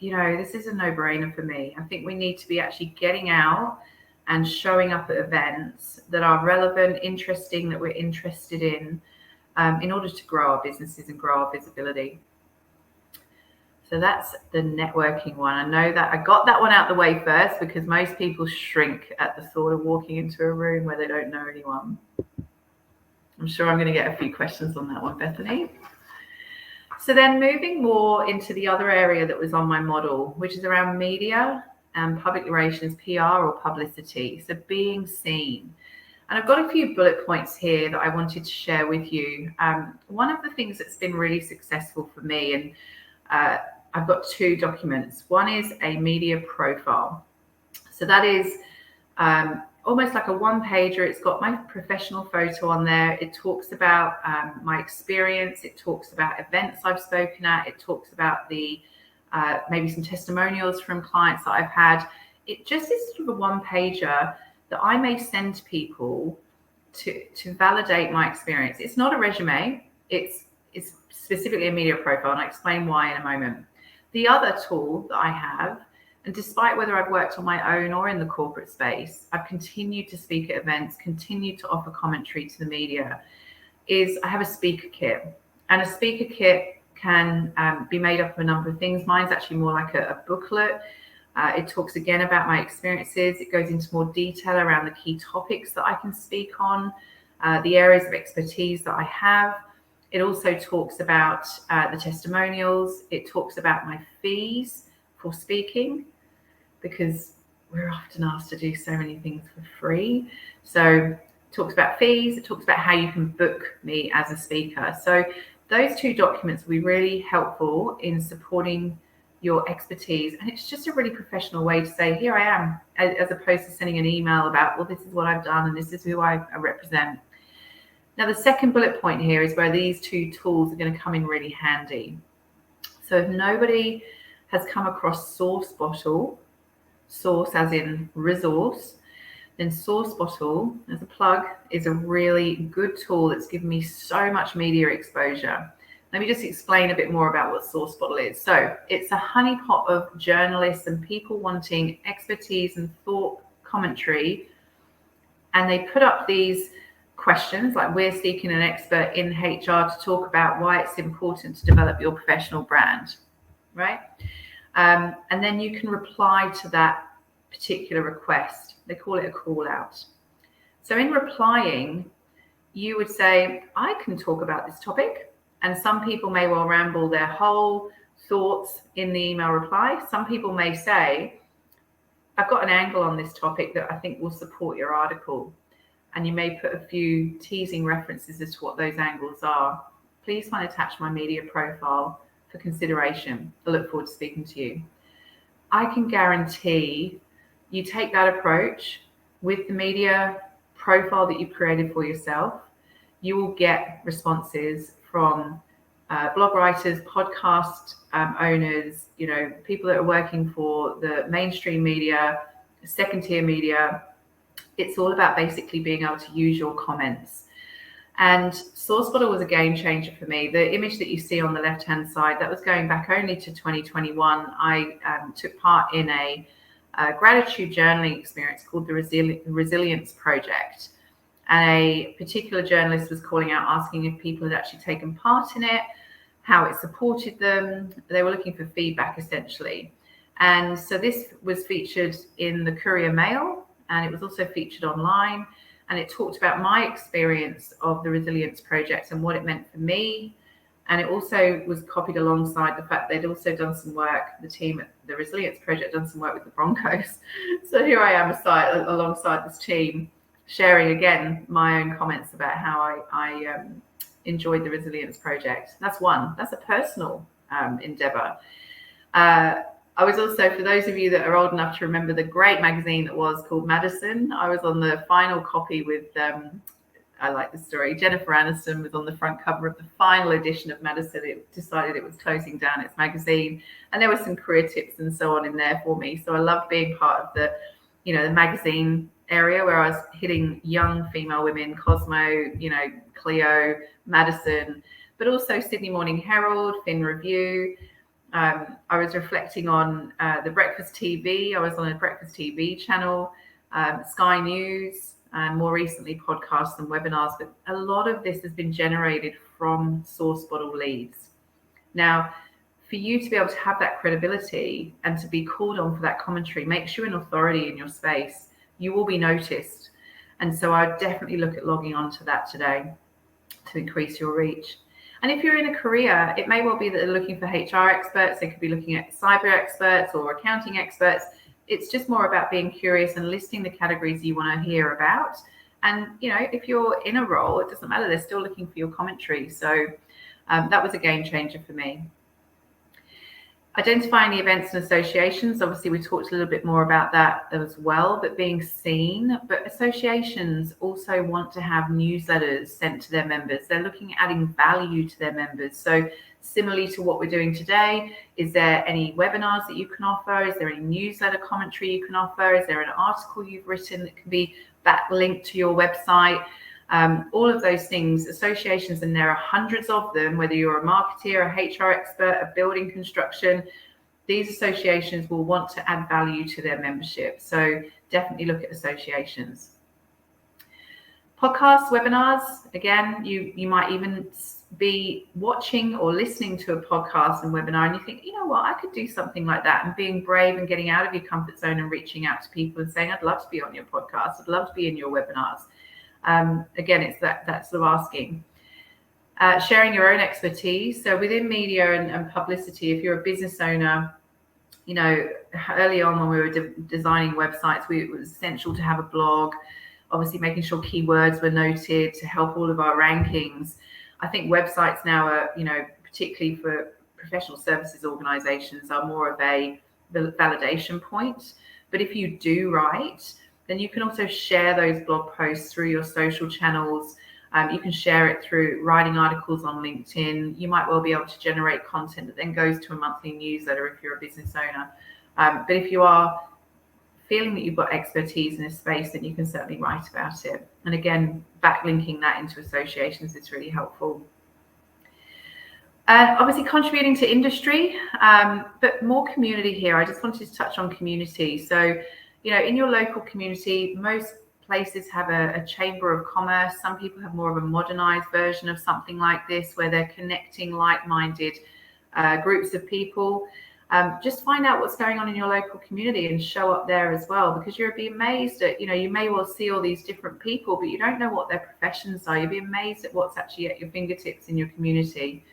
this is a no-brainer for me. I think we need to be actually getting out and showing up at events that are relevant, interesting, that we're interested in order to grow our businesses and grow our visibility. So that's the networking one. I know that I got that one out the way first because most people shrink at the thought of walking into a room where they don't know anyone. I'm sure I'm going to get a few questions on that one, Bethany. So then moving more into the other area that was on my model, which is around media and public relations, PR or publicity. So being seen. And I've got a few bullet points here that I wanted to share with you. One of the things that's been really successful for me, and I've got two documents. One is a media profile. So that is almost like a one-pager. It's got my professional photo on there. It talks about my experience. It talks about events I've spoken at. It talks about the maybe some testimonials from clients that I've had. It just is sort of a one-pager that I may send to people to validate my experience. It's not a resume. It's specifically a media profile, and I'll explain why in a moment. The other tool that I have, and despite whether I've worked on my own or in the corporate space, I've continued to speak at events, continued to offer commentary to the media, is I have a speaker kit. And a speaker kit can be made up of a number of things. Mine's actually more like a booklet. It talks again about my experiences. It goes into more detail around the key topics that I can speak on, the areas of expertise that I have. It also talks about the testimonials. It talks about my fees for speaking, because we're often asked to do so many things for free. So it talks about fees. It talks about how you can book me as a speaker. So those two documents will be really helpful in supporting your expertise. And it's just a really professional way to say, here I am, as opposed to sending an email about, well, this is what I've done and this is who I represent. Now, the second bullet point here is where these two tools are going to come in really handy. So if nobody has come across Source Bottle, source as in resource, then Source Bottle, as a plug, is a really good tool that's given me so much media exposure. Let me just explain a bit more about what Source Bottle is. So it's a honeypot of journalists and people wanting expertise and thought commentary. And they put up these questions like, we're seeking an expert in HR to talk about why it's important to develop your professional brand, right? And then you can reply to that particular request. They call it a call out. So in replying, you would say, I can talk about this topic. And some people may well ramble their whole thoughts in the email reply. Some people may say, I've got an angle on this topic that I think will support your article. And you may put a few teasing references as to what those angles are. Please find attached my media profile for consideration. I look forward to speaking to you. I can guarantee you take that approach with the media profile that you've created for yourself, you will get responses from blog writers, podcast owners, people that are working for the mainstream media, second tier media. It's all about basically being able to use your comments. And SourceBottle was a game changer for me. The image that you see on the left-hand side, that was going back only to 2021. I took part in a gratitude journaling experience called the Resilience Project. And a particular journalist was calling out, asking if people had actually taken part in it, how it supported them. They were looking for feedback, essentially. And so this was featured in the Courier Mail, and it was also featured online. And it talked about my experience of the Resilience Project and what it meant for me. And it also was copied alongside the fact they'd also done some work, the team at the Resilience Project done some work with the Broncos. So here I am alongside this team, sharing again my own comments about how I enjoyed the Resilience Project. That's one. That's a personal endeavor. I was also, for those of you that are old enough to remember the great magazine that was called Madison, I was on the final copy with, I like the story, Jennifer Aniston was on the front cover of the final edition of Madison. It decided it was closing down its magazine, and there were some career tips and so on in there for me. So I loved being part of the, the magazine area where I was hitting young female women, Cosmo, Clio, Madison, but also Sydney Morning Herald, Fin Review. I was reflecting on the Breakfast TV. I was on a Breakfast TV channel, Sky News, and more recently podcasts and webinars. But a lot of this has been generated from SourceBottle leads. Now, for you to be able to have that credibility and to be called on for that commentary makes you an authority in your space. You will be noticed. And so I would definitely look at logging on to that today to increase your reach. And if you're in a career, it may well be that they're looking for HR experts. They could be looking at cyber experts or accounting experts. It's just more about being curious and listing the categories you want to hear about. And, if you're in a role, it doesn't matter. They're still looking for your commentary. So that was a game changer for me. Identifying the events and associations. Obviously, we talked a little bit more about that as well, but being seen. But associations also want to have newsletters sent to their members. They're looking at adding value to their members. So similarly to what we're doing today, is there any webinars that you can offer? Is there any newsletter commentary you can offer? Is there an article you've written that can be backlinked to your website? All of those things, associations, and there are hundreds of them, whether you're a marketeer, a HR expert, a building construction, these associations will want to add value to their membership. So definitely look at associations. Podcasts, webinars, again, you might even be watching or listening to a podcast and webinar and you think, what, I could do something like that, and being brave and getting out of your comfort zone and reaching out to people and saying, I'd love to be on your podcast, I'd love to be in your webinars. Again, it's that sort of asking. Sharing your own expertise. So within media and publicity, if you're a business owner, early on when we were designing websites, it was essential to have a blog, obviously making sure keywords were noted to help all of our rankings. I think websites now are, particularly for professional services organizations, are more of a validation point. But if you do write, then you can also share those blog posts through your social channels. You can share it through writing articles on LinkedIn. You might well be able to generate content that then goes to a monthly newsletter if you're a business owner. But if you are feeling that you've got expertise in a space, then you can certainly write about it. And again, backlinking that into associations is really helpful. Obviously contributing to industry, but more community here. I just wanted to touch on community. So, in your local community, most places have a chamber of commerce. Some people have more of a modernized version of something like this, where they're connecting like-minded groups of people. Just find out what's going on in your local community and show up there as well, because you'll be amazed at, you may well see all these different people, but you don't know what their professions are. You'll be amazed at what's actually at your fingertips in your community.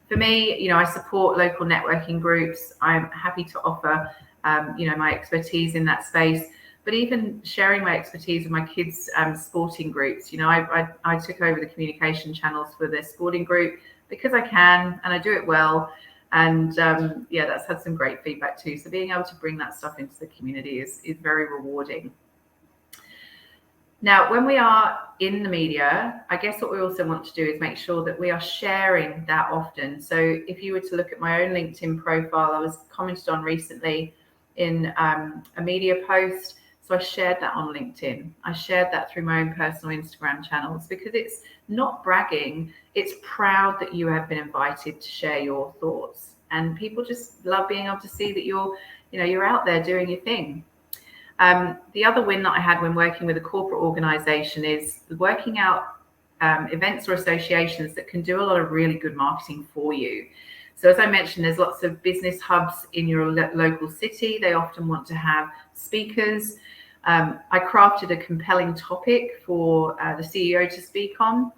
For me, I support local networking groups. I'm happy to offer, my expertise in that space, but even sharing my expertise with my kids' sporting groups. I took over the communication channels for their sporting group because I can, and I do it well. And that's had some great feedback too. So being able to bring that stuff into the community is very rewarding. Now, when we are in the media, I guess what we also want to do is make sure that we are sharing that often. So if you were to look at my own LinkedIn profile, I was commented on recently in a media post. So I shared that on LinkedIn. I shared that through my own personal Instagram channels, because it's not bragging. It's proud that you have been invited to share your thoughts. And people just love being able to see that you're out there doing your thing. The other win that I had when working with a corporate organization is working out events or associations that can do a lot of really good marketing for you. So as I mentioned, there's lots of business hubs in your local city. They often want to have speakers. I crafted a compelling topic for the CEO to speak on,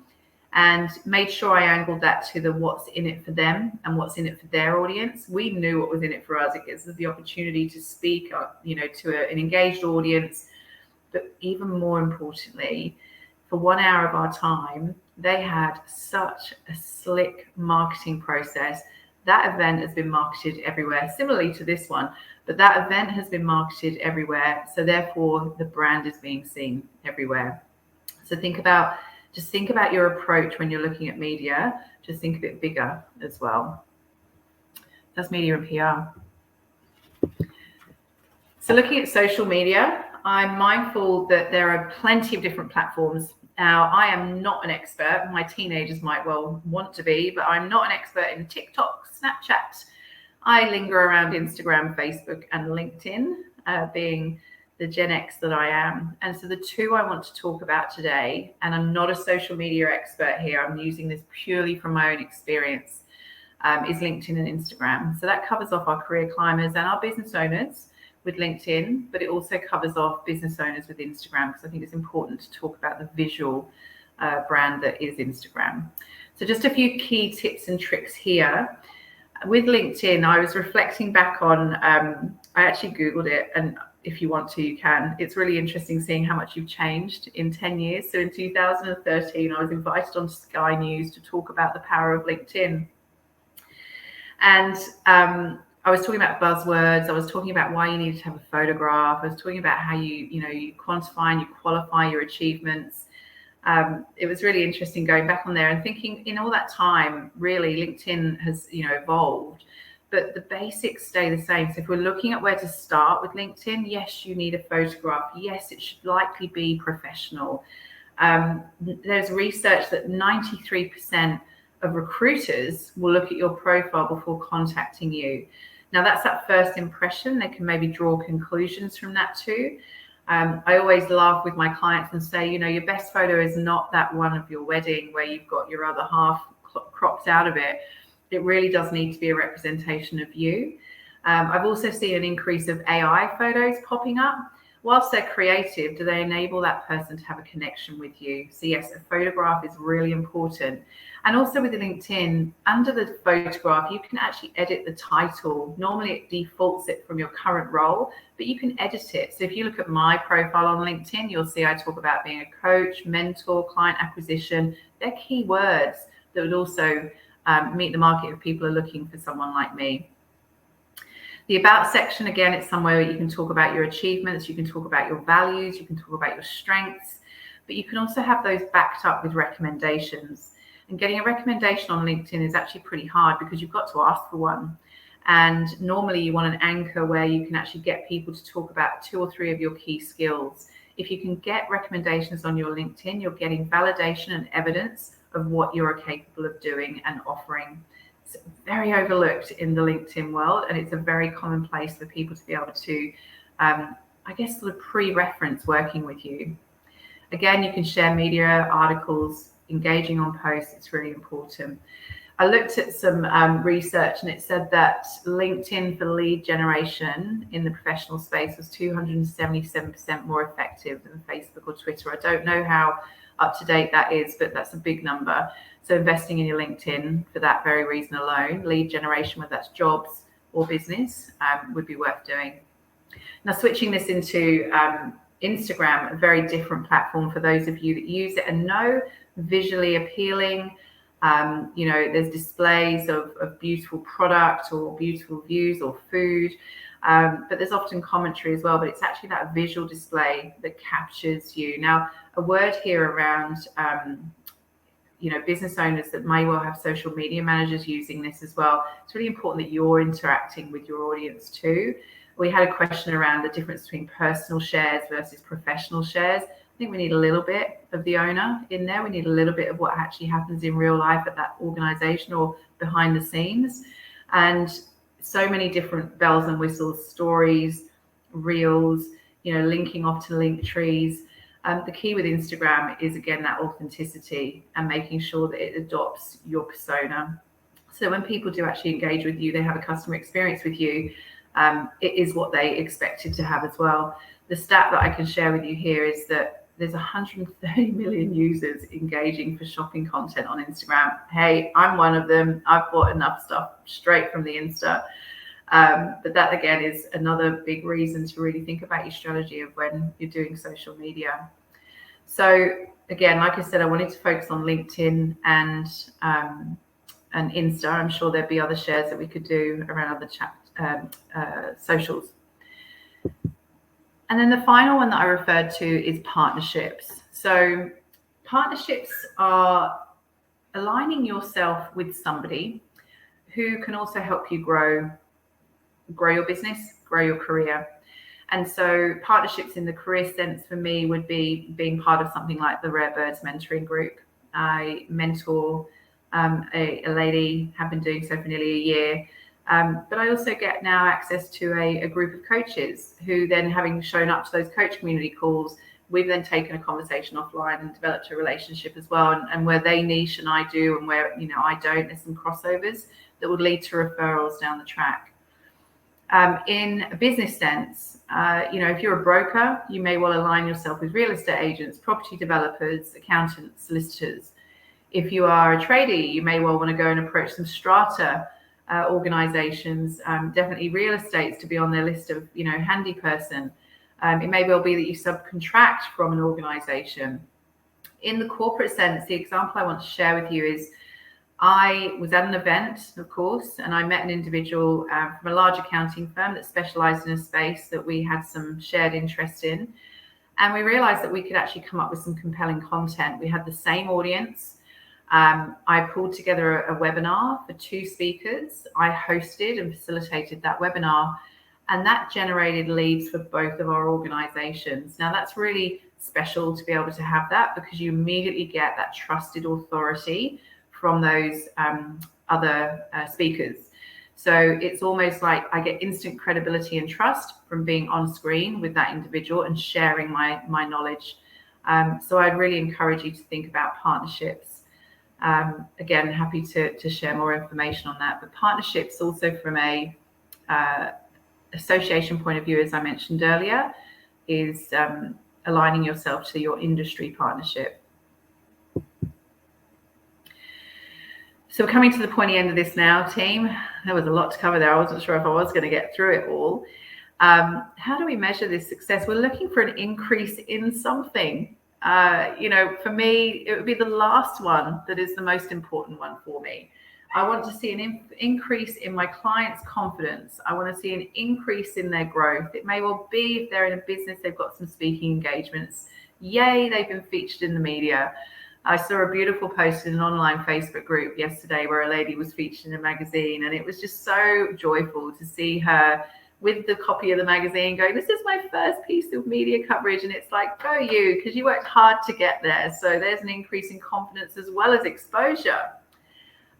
and made sure I angled that to the what's in it for them and what's in it for their audience. We knew what was in it for us. It gives us the opportunity to speak, to an engaged audience. But even more importantly, for 1 hour of our time, they had such a slick marketing process. That event has been marketed everywhere, similarly to this one, but that event has been marketed everywhere. So therefore, the brand is being seen everywhere. So think about your approach when you're looking at media. Just think a bit bigger as well. That's media and PR. So looking at social media, I'm mindful that there are plenty of different platforms. Now, I am not an expert. My teenagers might well want to be, but I'm not an expert in TikTok, Snapchat. I linger around Instagram, Facebook, and LinkedIn, being the Gen X that I am. And so the two I want to talk about today, and I'm not a social media expert here, I'm using this purely from my own experience, is LinkedIn and Instagram. So that covers off our career climbers and our business owners with LinkedIn, but it also covers off business owners with Instagram, because I think it's important to talk about the visual brand that is Instagram. So just a few key tips and tricks here. With LinkedIn, I was reflecting back on, I actually Googled it, and if you want to, you can. It's really interesting seeing how much you've changed in 10 years. So in 2013, I was invited on Sky News to talk about the power of LinkedIn. And I was talking about buzzwords. I was talking about why you needed to have a photograph. I was talking about how you quantify and you qualify your achievements. It was really interesting going back on there and thinking, in all that time, really LinkedIn has evolved, but the basics stay the same. So if we're looking at where to start with LinkedIn, yes, you need a photograph. Yes, it should likely be professional. There's research that 93% of recruiters will look at your profile before contacting you. Now, that's that first impression. They can maybe draw conclusions from that too. I always laugh with my clients and say, your best photo is not that one of your wedding where you've got your other half cropped out of it. It really does need to be a representation of you. I've also seen an increase of AI photos popping up. Whilst they're creative, do they enable that person to have a connection with you? So yes, a photograph is really important. And also with LinkedIn, under the photograph, you can actually edit the title. Normally it defaults it from your current role, but you can edit it. So if you look at my profile on LinkedIn, you'll see I talk about being a coach, mentor, client acquisition. They're keywords that would also meet the market if people are looking for someone like me. The About section, again, it's somewhere where you can talk about your achievements, you can talk about your values, you can talk about your strengths, but you can also have those backed up with recommendations. And getting a recommendation on LinkedIn is actually pretty hard because you've got to ask for one. And normally you want an anchor where you can actually get people to talk about 2 or 3 of your key skills. If you can get recommendations on your LinkedIn, you're getting validation and evidence of what you're capable of doing and offering. It's very overlooked in the LinkedIn world, and it's a very common place for people to be able to, sort of pre-reference working with you. Again, you can share media, articles, engaging on posts. It's really important. I looked at some research, and it said that LinkedIn for lead generation in the professional space was 277% more effective than Facebook or Twitter. I don't know how up to date that is, but that's a big number. So investing in your LinkedIn for that very reason alone, lead generation, whether that's jobs or business, would be worth doing. Now, switching this into Instagram, a very different platform for those of you that use it and know, visually appealing. There's displays of beautiful product or beautiful views or food, but there's often commentary as well, but it's actually that visual display that captures you. Now, a word here around, business owners that may well have social media managers using this as well. It's really important that you're interacting with your audience too. We had a question around the difference between personal shares versus professional shares. I think we need a little bit of the owner in there. We need a little bit of what actually happens in real life at that organization or behind the scenes. And so many different bells and whistles, stories, reels, linking off to link trees. The key with Instagram is, again, that authenticity and making sure that it adopts your persona. So when people do actually engage with you, they have a customer experience with you. It is what they expected to have as well. The stat that I can share with you here is that there's 130 million users engaging for shopping content on Instagram. Hey, I'm one of them. I've bought enough stuff straight from the Insta. But that, again, is another big reason to really think about your strategy of when you're doing social media. So again, like I said, I wanted to focus on LinkedIn and Insta. I'm sure there'd be other shares that we could do around other socials. And then the final one that I referred to is partnerships. So partnerships are aligning yourself with somebody who can also help you grow your business, grow your career. And so partnerships in the career sense for me would be being part of something like the Rare Birds mentoring group. I mentor a lady, have been doing so for nearly a year. But I also get now access to a group of coaches who then, having shown up to those coach community calls, we've then taken a conversation offline and developed a relationship as well. And where they niche and I do, and where I don't, there's some crossovers that would lead to referrals down the track. In a business sense, if you're a broker, you may well align yourself with real estate agents, property developers, accountants, solicitors. If you are a tradie, you may well want to go and approach some strata organizations, definitely real estates to be on their list of, handy person. It may well be that you subcontract from an organization. In the corporate sense, the example I want to share with you is I was at an event, of course, and I met an individual from a large accounting firm that specialized in a space that we had some shared interest in. And we realized that we could actually come up with some compelling content. We had the same audience. I pulled together a webinar for 2 speakers. I hosted and facilitated that webinar, and that generated leads for both of our organizations. Now, that's really special to be able to have that, because you immediately get that trusted authority from those other speakers. So it's almost like I get instant credibility and trust from being on screen with that individual and sharing my knowledge. So I'd really encourage you to think about partnerships. Again, happy to share more information on that. But partnerships also from a association point of view, as I mentioned earlier, is aligning yourself to your industry partnership. So we're coming to the pointy end of this now, team. There was a lot to cover there. I wasn't sure if I was going to get through it all. How do we measure this success? We're looking for an increase in something. For me, it would be the last one that is the most important one for me. I want to see an increase in my clients' confidence. I want to see an increase in their growth. It may well be if they're in a business, they've got some speaking engagements. Yay, they've been featured in the media. I saw a beautiful post in an online Facebook group yesterday where a lady was featured in a magazine, and it was just so joyful to see her with the copy of the magazine going, this is my first piece of media coverage. And it's like, go you, because you worked hard to get there. So there's an increase in confidence as well as exposure.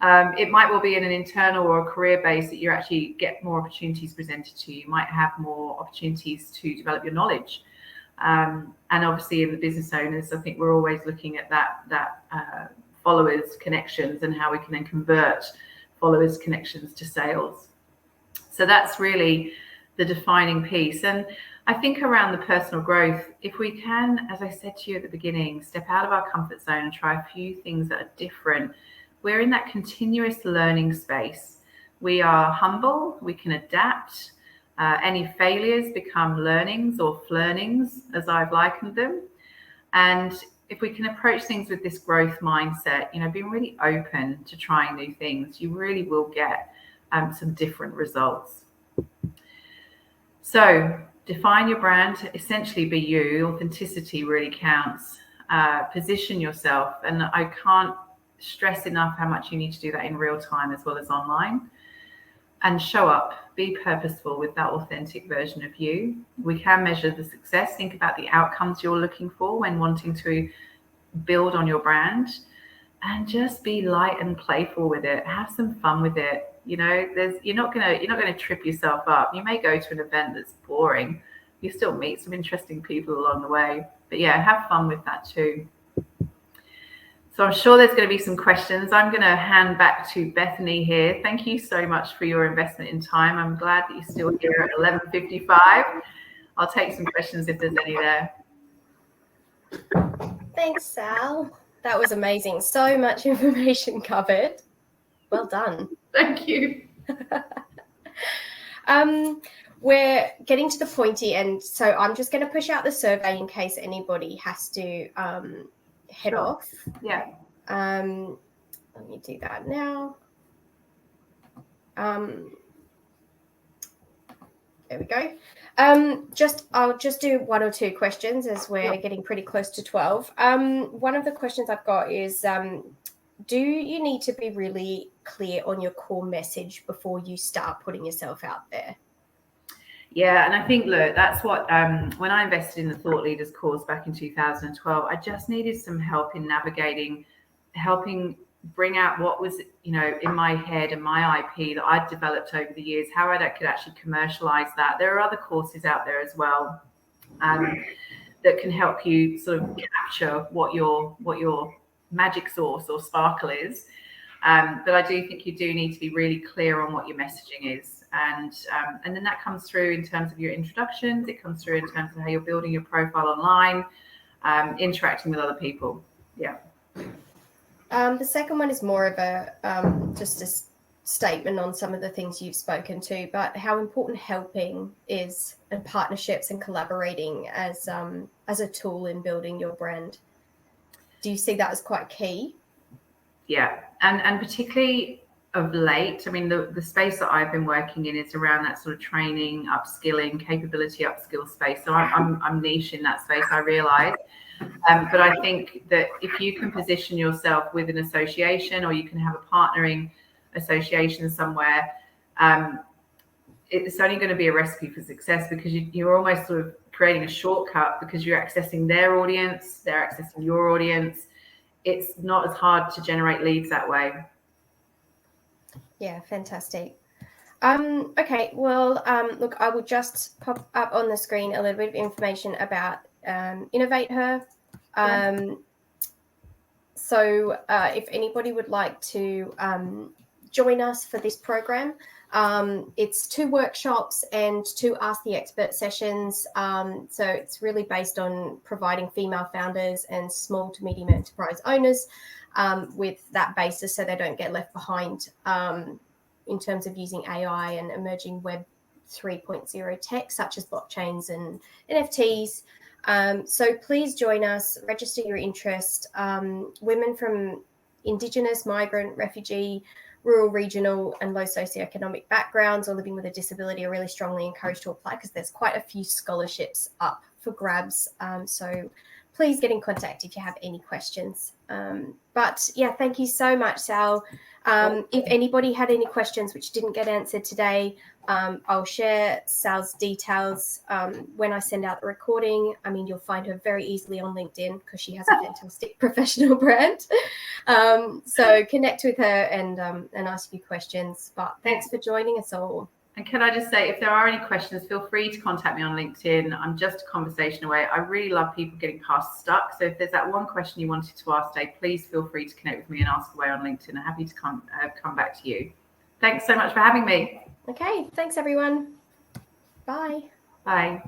It might well be in an internal or a career base that you actually get more opportunities presented to you. You might have more opportunities to develop your knowledge. And obviously in the business owners, I think we're always looking at that followers connections and how we can then convert followers connections to sales. So that's really the defining piece. And I think around the personal growth, if we can, as I said to you at the beginning, step out of our comfort zone and try a few things that are different, we're in that continuous learning space. We are humble, we can adapt. Any failures become learnings or flurnings, as I've likened them. And if we can approach things with this growth mindset, being really open to trying new things, you really will get some different results. So define your brand, essentially be you. Authenticity really counts. Position yourself. And I can't stress enough how much you need to do that in real time as well as online. And show up, be purposeful with that authentic version of you. We can measure the success. Think about the outcomes you're looking for when wanting to build on your brand, and just be light and playful with it. Have some fun with it. You're not gonna trip yourself up. You may go to an event that's boring. You still meet some interesting people along the way. But yeah, have fun with that too. So I'm sure there's going to be some questions. I'm going to hand back to Bethany here. Thank you so much for your investment in time. I'm glad that you're still here at 11:55. I'll take some questions if there's any there. Thanks, Sal. That was amazing. So much information covered. Well done. Thank you. We're getting to the pointy end, so I'm just going to push out the survey in case anybody has to head off. Yeah. Let me do that now. There we go. I'll just do one or two questions as we're getting pretty close to 12. One of the questions I've got is, do you need to be really clear on your core message before you start putting yourself out there? Yeah, and I think, look, that's what, when I invested in the Thought Leaders course back in 2012, I just needed some help in navigating, helping bring out what was, in my head and my IP that I'd developed over the years, how I could actually commercialize that. There are other courses out there as well that can help you sort of capture what your magic sauce or sparkle is. But I do think you do need to be really clear on what your messaging is. And then that comes through in terms of your introductions. It comes through in terms of how you're building your profile online, interacting with other people. Yeah. The second one is more of a just a statement on some of the things you've spoken to, but how important helping is, and partnerships and collaborating as a tool in building your brand. Do you see that as quite key? Yeah, and particularly of late, I mean, the space that I've been working in is around that sort of training, upskilling, capability upskill space. So I'm niche in that space, I realise. But I think that if you can position yourself with an association, or you can have a partnering association somewhere, it's only going to be a recipe for success, because you're almost sort of creating a shortcut, because you're accessing their audience, they're accessing your audience. It's not as hard to generate leads that way. Yeah, fantastic. Okay, well, look, I will just pop up on the screen a little bit of information about Innovate Her. So if anybody would like to join us for this program, it's 2 workshops and 2 Ask the Expert sessions. So it's really based on providing female founders and small to medium enterprise owners with that basis, so they don't get left behind in terms of using AI and emerging Web 3.0 tech, such as blockchains and NFTs. So please join us, register your interest. Women from Indigenous, migrant, refugee, rural, regional and low socioeconomic backgrounds, or living with a disability, are really strongly encouraged to apply, because there's quite a few scholarships up for grabs. So please get in contact if you have any questions. But yeah, thank you so much, Sal. If anybody had any questions which didn't get answered today, I'll share Sal's details when I send out the recording. I mean, you'll find her very easily on LinkedIn, because she has a fantastic professional brand. So connect with her and ask you questions. But thanks for joining us all. And can I just say, if there are any questions, feel free to contact me on LinkedIn. I'm just a conversation away. I really love people getting past stuck. So if there's that one question you wanted to ask today, please feel free to connect with me and ask away on LinkedIn. I'm happy to come back to you. Thanks so much for having me. Okay, thanks everyone. Bye. Bye.